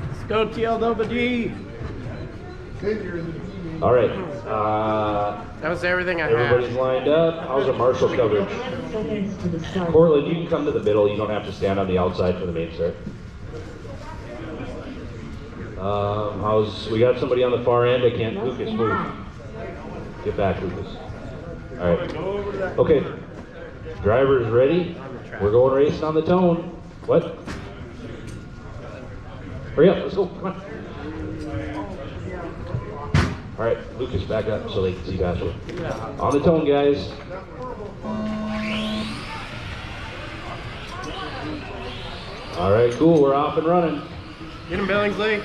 Let's go TLWD. All right. That was everything I Everybody's had. lined up. How's our marshal coverage? Cortland, you can come to the middle. You don't have to stand on the outside for the main start. We got somebody on the far end. I can't. Lucas, move. Get back, Lucas. All right. Okay. Drivers ready? We're going racing on the tone. What? Hurry up. Let's go. Come on. All right, Lucas, back up so they can see faster. On the tone, guys. All right, cool. We're off and running. Get him, Billingsley.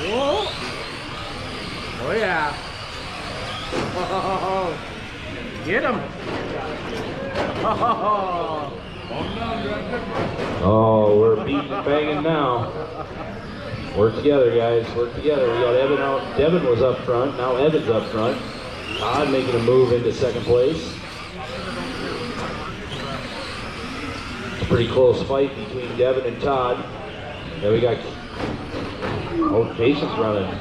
Whoa. Oh, yeah. Oh, get him. Oh. Oh, we're beating and banging now. Work together, guys. Work together. We got Evan out. Devin was up front. Now Evan's up front. Todd making a move into second place. It's a pretty close fight between Devin and Todd. Then we got... Oh, Jason's running.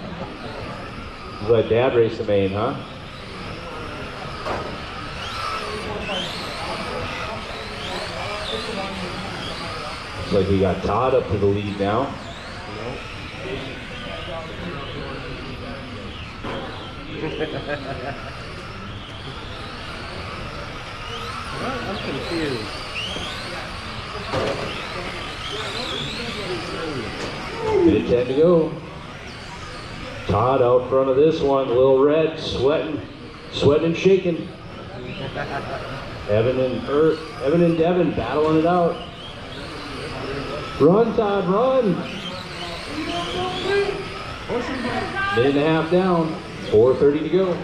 You let Dad race the main, huh? Looks like we got Todd up to the lead now. I'm confused. Minute 10 to go. Todd out front of this one, Lil Red, sweating and shaking. Evan and Devin battling it out. Run, Todd, run! Minute and a half down, 4:30 to go.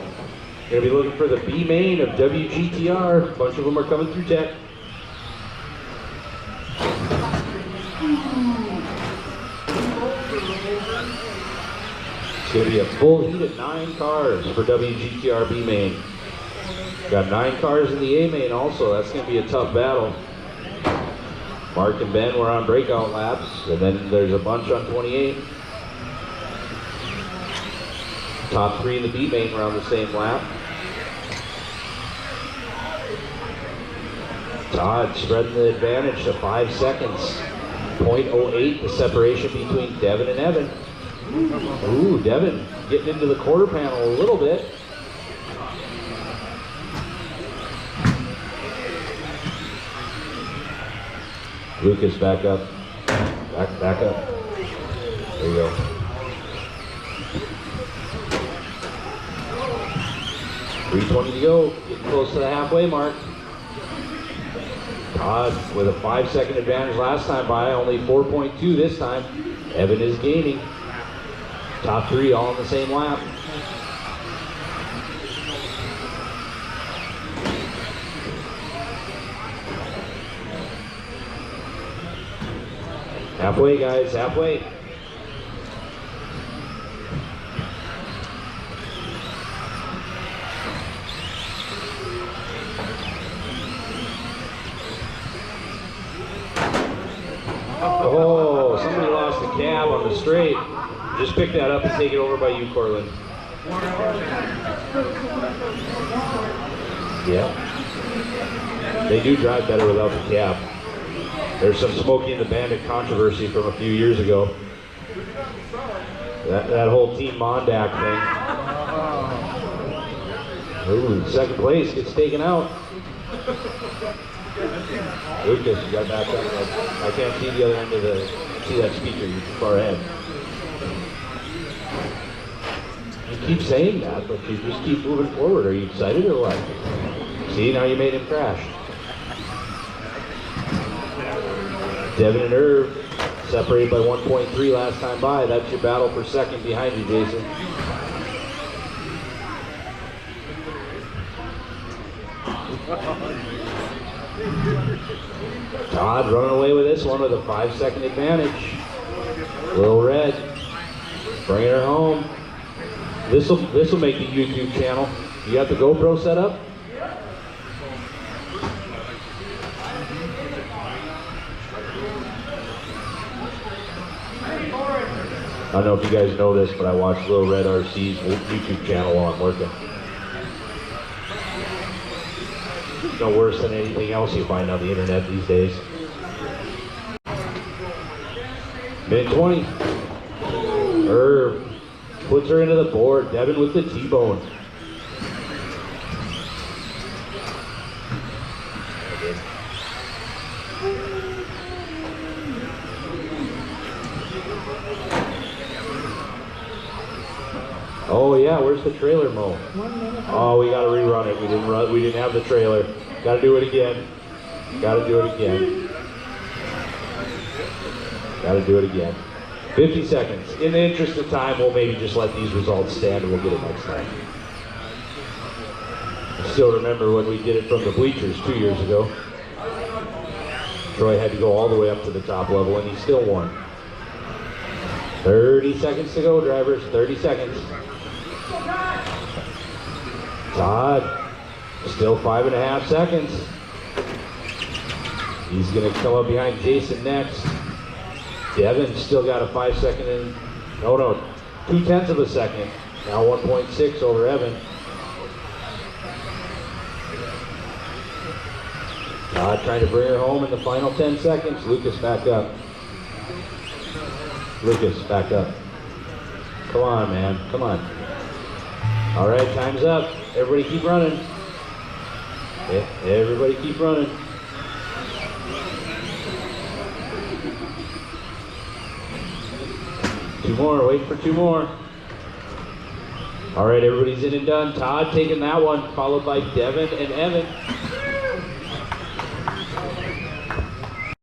Gonna be looking for the B main of WGTR. A bunch of them are coming through tech. It's gonna be a full heat of 9 cars for WGTR B main. Got 9 cars in the A main also. That's gonna be a tough battle. Mark and Ben were on breakout laps, and then there's a bunch on 28. Top 3 in the B main were on the same lap. Todd spreading the advantage to 5 seconds. 0.08 the separation between Devin and Evan. Ooh, Devin getting into the quarter panel a little bit. Lucas, back up. Back up. There you go. .320 to go. Getting close to the halfway mark. Todd with a 5-second advantage last time by, only 4.2 this time. Evan is gaining. Top 3 all on the same lap. Halfway, guys, halfway. Oh, somebody lost the cab on the straight. Just pick that up and take it over by you, Cortland. Yeah. They do drive better without the cab. There's some Smokey and the Bandit controversy from a few years ago. That whole Team Mondak thing. Ooh, second place gets taken out. Lucas, you got back up. I can't see the other end of see that speaker. You're too far ahead. You keep saying that, but you just keep moving forward. Are you excited or what? See, now you made him crash. Devin and Irv separated by 1.3 last time by. That's your battle for second behind you, Jason. Todd running away with this one with a 5-second advantage. Lil Red bringing her home. This will make the YouTube channel. You got the GoPro set up? don't know if you guys know this, but I watch Little Red RC's YouTube channel while I'm working. It's no worse than anything else you find on the internet these days. Minute 20. Irv puts her into the board. Devin with the T-bone. Oh yeah, where's the trailer, Mo? Oh, we gotta rerun it. We didn't have the trailer. Gotta do it again. Gotta do it again. Gotta do it again. 50 seconds. In the interest of time, we'll maybe just let these results stand and we'll get it next time. I still remember when we did it from the bleachers 2 years ago. Troy had to go all the way up to the top level and he still won. 30 seconds to go, drivers. 30 seconds. Todd, still 5.5 seconds. He's gonna come up behind Jason next. Devin still got a 5 second in, no, 0.2 of a second. Now 1.6 over Evan. Todd trying to bring her home in the final 10 seconds. Lucas back up. Lucas back up. Come on, man, come on. All right, time's up. Everybody keep running. Everybody keep running. Two more, wait for 2 more. All right, everybody's in and done. Todd taking that one, followed by Devin and Evan.